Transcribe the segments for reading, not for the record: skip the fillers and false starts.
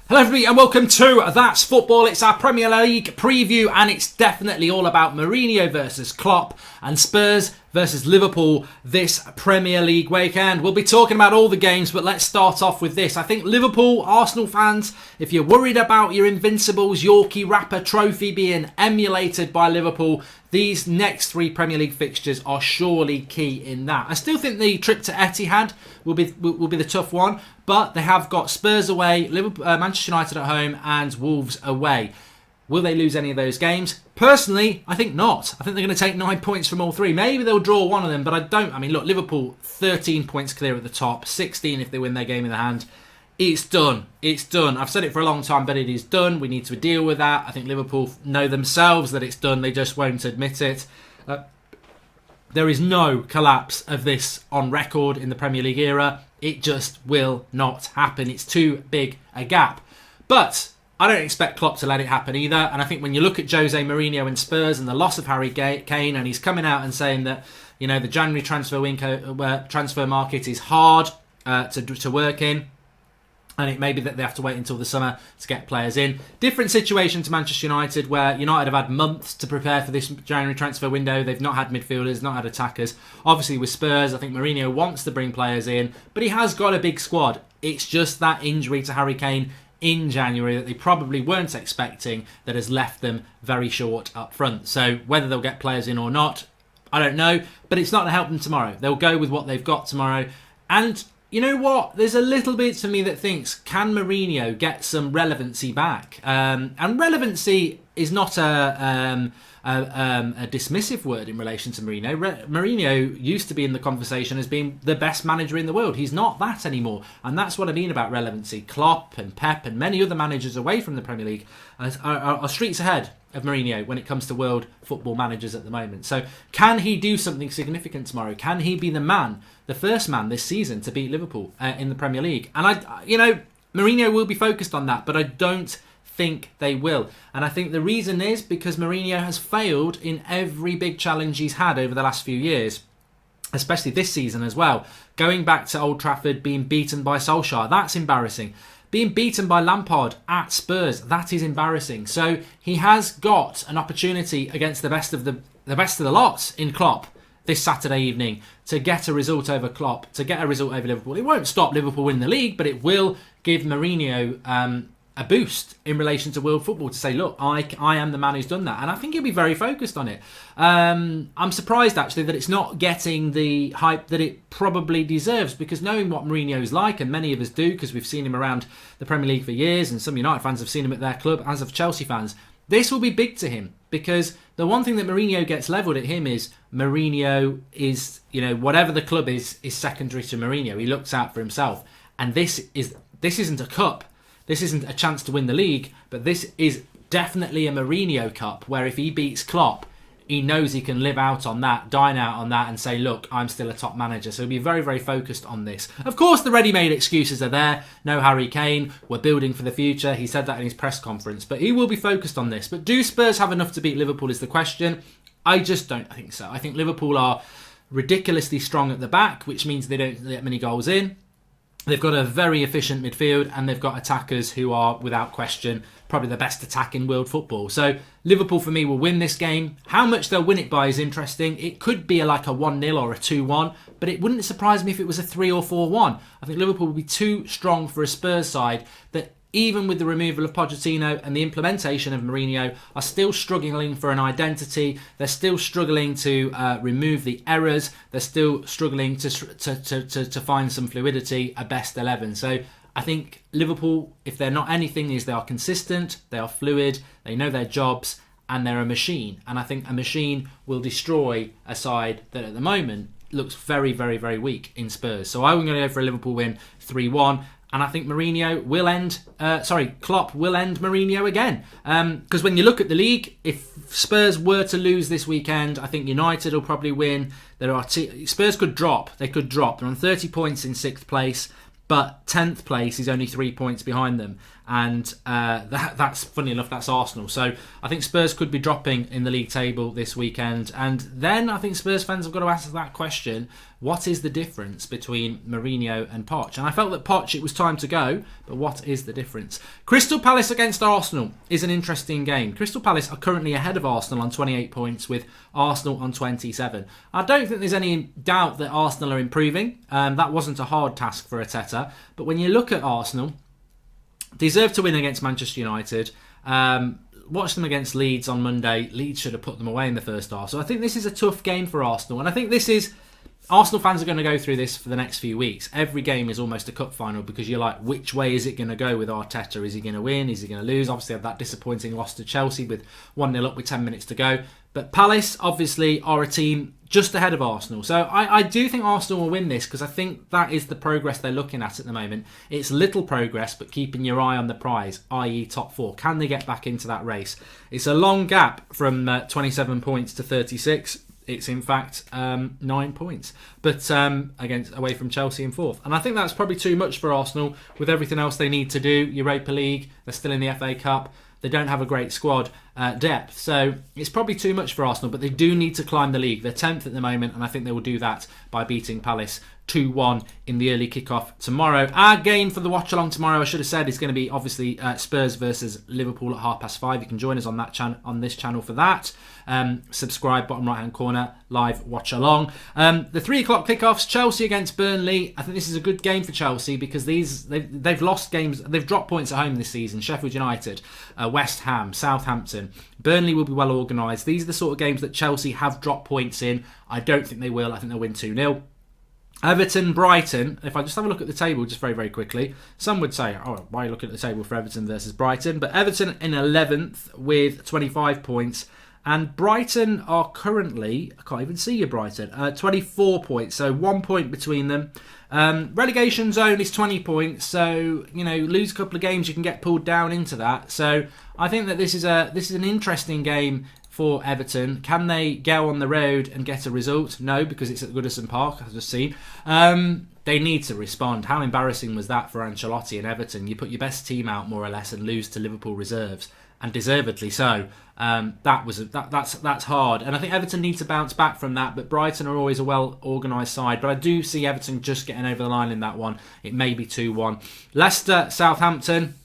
Hello everybody and welcome to That's Football. It's our Premier League preview and it's definitely all about Mourinho versus Klopp and Spurs versus Liverpool this Premier League weekend. We'll be talking about all the games, but let's start off with this. I think Liverpool, Arsenal fans, if you're worried about your Invincibles Yorkie Rapper trophy being emulated by Liverpool, these next three Premier League fixtures are surely key in that. I still think the trip to Etihad will be the tough one, but they have got Spurs away, Manchester United at home and Wolves away. Will they lose any of those games? Personally, I think not. I think they're going to take 9 points from all three. Maybe they'll draw one of them, but I don't. I mean, look, Liverpool, 13 points clear at the top, 16 if they win their game in the hand. It's done. It's done. I've said it for a long time, but it is done. We need to deal with that. I think Liverpool know themselves that it's done. They just won't admit it. There is no collapse of this on record in the Premier League era. It just will not happen. It's too big a gap. But I don't expect Klopp to let it happen either. And I think when you look at Jose Mourinho and Spurs and the loss of Harry Kane, and he's coming out and saying that, you know, the January transfer market is hard to work in. And it may be that they have to wait until the summer to get players in. Different situation to Manchester United, where United have had months to prepare for this January transfer window. They've not had midfielders, not had attackers. Obviously with Spurs, I think Mourinho wants to bring players in, but he has got a big squad. It's just that injury to Harry Kane in January that they probably weren't expecting that has left them very short up front. So whether they'll get players in or not, I don't know. But it's not going to help them tomorrow. They'll go with what they've got tomorrow. And you know what? There's a little bit to me that thinks, can Mourinho get some relevancy back? And relevancy is not a dismissive word in relation to Mourinho. Mourinho used to be in the conversation as being the best manager in the world. He's not that anymore. And that's what I mean about relevancy. Klopp and Pep and many other managers away from the Premier League are streets ahead of Mourinho when it comes to world football managers at the moment. So can he do something significant tomorrow? Can he be the first man this season to beat Liverpool in the Premier League? And Mourinho will be focused on that, but I don't think they will. And I think the reason is because Mourinho has failed in every big challenge he's had over the last few years, especially this season as well. Going back to Old Trafford, being beaten by Solskjaer, that's embarrassing. Being beaten by Lampard at Spurs, that is embarrassing. So he has got an opportunity against the best of the lots in Klopp this Saturday evening to get a result over Klopp, to get a result over Liverpool. It won't stop Liverpool winning the league, but it will give Mourinho a boost in relation to world football to say, look, I am the man who's done that. And I think he'll be very focused on it. I'm surprised, actually, that it's not getting the hype that it probably deserves, because knowing what Mourinho's like, and many of us do, because we've seen him around the Premier League for years, and some United fans have seen him at their club, as have Chelsea fans, this will be big to him, because the one thing that Mourinho gets levelled at him is Mourinho is, whatever the club is secondary to Mourinho. He looks out for himself. And this isn't a cup. This isn't a chance to win the league, but this is definitely a Mourinho Cup, where if he beats Klopp, he knows he can live out on that, dine out on that, and say, look, I'm still a top manager. So he'll be very, very focused on this. Of course, the ready-made excuses are there. No Harry Kane, we're building for the future. He said that in his press conference. But he will be focused on this. But do Spurs have enough to beat Liverpool is the question. I just don't think so. I think Liverpool are ridiculously strong at the back, which means they don't let many goals in. They've got a very efficient midfield and they've got attackers who are, without question, probably the best attack in world football. So Liverpool, for me, will win this game. How much they'll win it by is interesting. It could be like a 1-0 or a 2-1, but it wouldn't surprise me if it was a 3 or 4-1. I think Liverpool will be too strong for a Spurs side that, even with the removal of Pochettino and the implementation of Mourinho, are still struggling for an identity. They're still struggling to remove the errors. They're still struggling to find some fluidity, a best 11. So I think Liverpool, if they're not anything, is they are consistent, they are fluid, they know their jobs, and they're a machine. And I think a machine will destroy a side that at the moment looks very, very, very weak in Spurs. So I'm going to go for a Liverpool win 3-1. And I think Klopp will end Mourinho again. Because when you look at the league, if Spurs were to lose this weekend, I think United will probably win. Spurs could drop. They could drop. They're on 30 points in 6th place. but 10th place is only 3 points behind them. And that's funny enough, that's Arsenal. So I think Spurs could be dropping in the league table this weekend. And then I think Spurs fans have got to ask that question: what is the difference between Mourinho and Poch? And I felt that Poch, it was time to go, but what is the difference? Crystal Palace against Arsenal is an interesting game. Crystal Palace are currently ahead of Arsenal on 28 points, with Arsenal on 27. I don't think there's any doubt that Arsenal are improving. That wasn't a hard task for Arteta. But when you look at Arsenal, deserve to win against Manchester United. Watched them against Leeds on Monday. Leeds should have put them away in the first half. So I think this is a tough game for Arsenal. And I think this is... Arsenal fans are going to go through this for the next few weeks. Every game is almost a cup final because you're like, which way is it going to go with Arteta? Is he going to win? Is he going to lose? Obviously, had that disappointing loss to Chelsea with 1-0 up with 10 minutes to go. But Palace, obviously, are a team just ahead of Arsenal. So I do think Arsenal will win this because I think that is the progress they're looking at the moment. It's little progress, but keeping your eye on the prize, i.e. top 4. Can they get back into that race? It's a long gap from 27 points to 36. It's in fact 9 points, but away from Chelsea in 4th. And I think that's probably too much for Arsenal with everything else they need to do. Europa League, they're still in the FA Cup. They don't have a great squad depth, so it's probably too much for Arsenal, but they do need to climb the league. They're 10th at the moment, and I think they will do that by beating Palace 2-1 in the early kickoff tomorrow. Our game for the watch-along tomorrow, I should have said, is going to be obviously Spurs versus Liverpool at 5:30. You can join us on that on this channel for that. Subscribe, bottom right-hand corner, live watch-along. The 3 o'clock kickoffs, Chelsea against Burnley. I think this is a good game for Chelsea because they've lost games. They've dropped points at home this season. Sheffield United, West Ham, Southampton. Burnley will be well organised. These are the sort of games that Chelsea have dropped points in. I don't think they will. I think they'll win 2-0. Everton, Brighton. If I just have a look at the table just very, very quickly, some would say, oh, why are you looking at the table for Everton versus Brighton? But Everton in 11th with 25 points. And Brighton are currently, I can't even see you, Brighton, 24 points. So 1 point between them. Relegation zone is 20 points. So, lose a couple of games, you can get pulled down into that. So I think that this is an interesting game for Everton. Can they go on the road and get a result? No, because it's at Goodison Park, I've just seen. They need to respond. How embarrassing was that for Ancelotti and Everton? You put your best team out, more or less, and lose to Liverpool reserves, and deservedly so. That's hard. And I think Everton need to bounce back from that, but Brighton are always a well-organised side. But I do see Everton just getting over the line in that one. It may be 2-1. Leicester, Southampton.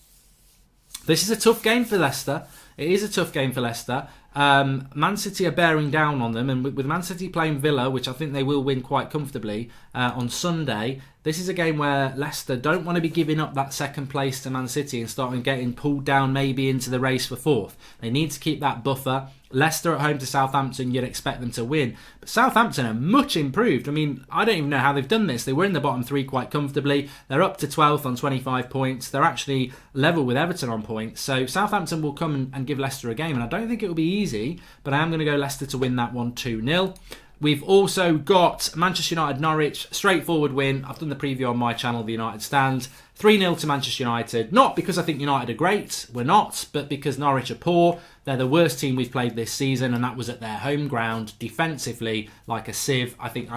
This is a tough game for Leicester. It is a tough game for Leicester. Man City are bearing down on them, and with Man City playing Villa, which I think they will win quite comfortably on Sunday, this is a game where Leicester don't want to be giving up that second place to Man City and starting getting pulled down maybe into the race for 4th. They need to keep that buffer. Leicester at home to Southampton, you'd expect them to win. But Southampton are much improved. I mean, I don't even know how they've done this. They were in the bottom 3 quite comfortably. They're up to 12th on 25 points. They're actually level with Everton on points. So Southampton will come and give Leicester a game. And I don't think it will be easy, but I am going to go Leicester to win that one 2-0. We've also got Manchester United Norwich, straightforward win. I've done the preview on my channel, The United Stand. 3-0 to Manchester United. Not because I think United are great, we're not, but because Norwich are poor. They're the worst team we've played this season, and that was at their home ground, defensively like a sieve. I think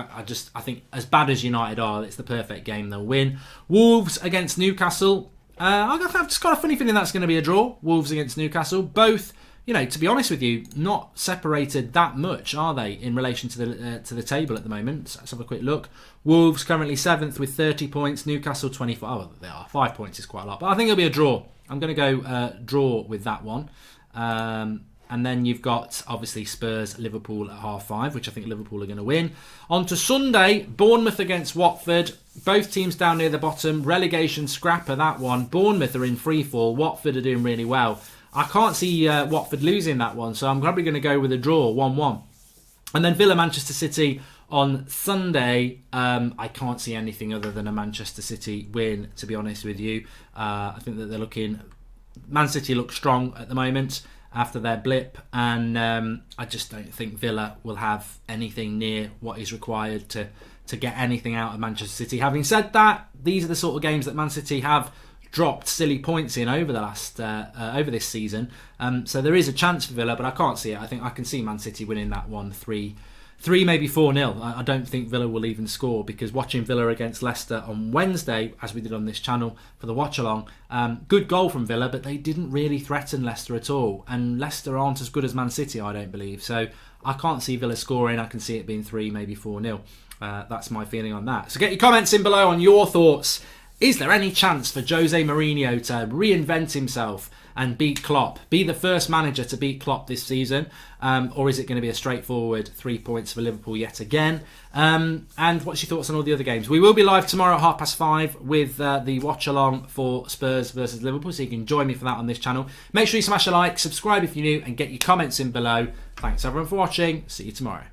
as bad as United are, it's the perfect game. They'll win. Wolves against Newcastle. I've just got a funny feeling that's going to be a draw. Wolves against Newcastle. Both, to be honest with you, not separated that much, are they, in relation to the table at the moment? Let's have a quick look. Wolves currently 7th with 30 points. Newcastle 25. Oh, they are. 5 points is quite a lot. But I think it'll be a draw. I'm going to go draw with that one. And then you've got, obviously, Spurs, Liverpool at 5:30, which I think Liverpool are going to win. On to Sunday, Bournemouth against Watford. Both teams down near the bottom. Relegation scrapper, that one. Bournemouth are in free fall. Watford are doing really well. I can't see Watford losing that one, so I'm probably going to go with a draw, 1-1. And then Villa, Manchester City on Sunday. I can't see anything other than a Manchester City win, to be honest with you. I think that they're looking... Man City look strong at the moment after their blip, and I just don't think Villa will have anything near what is required to get anything out of Manchester City. Having said that, these are the sort of games that Man City have dropped silly points in over the last over this season, so there is a chance for Villa, but I can't see it. I think I can see Man City winning that one 3-0. 3, maybe 4-0. I don't think Villa will even score, because watching Villa against Leicester on Wednesday, as we did on this channel for the watch-along, good goal from Villa, but they didn't really threaten Leicester at all. And Leicester aren't as good as Man City, I don't believe. So I can't see Villa scoring. I can see it being 3, maybe 4-0. That's my feeling on that. So get your comments in below on your thoughts. Is there any chance for Jose Mourinho to reinvent himself and beat Klopp, be the first manager to beat Klopp this season? Or is it going to be a straightforward 3 points for Liverpool yet again? And what's your thoughts on all the other games? We will be live tomorrow at 5:30 with the watch-along for Spurs versus Liverpool, so you can join me for that on this channel. Make sure you smash a like, subscribe if you're new, and get your comments in below. Thanks everyone for watching. See you tomorrow.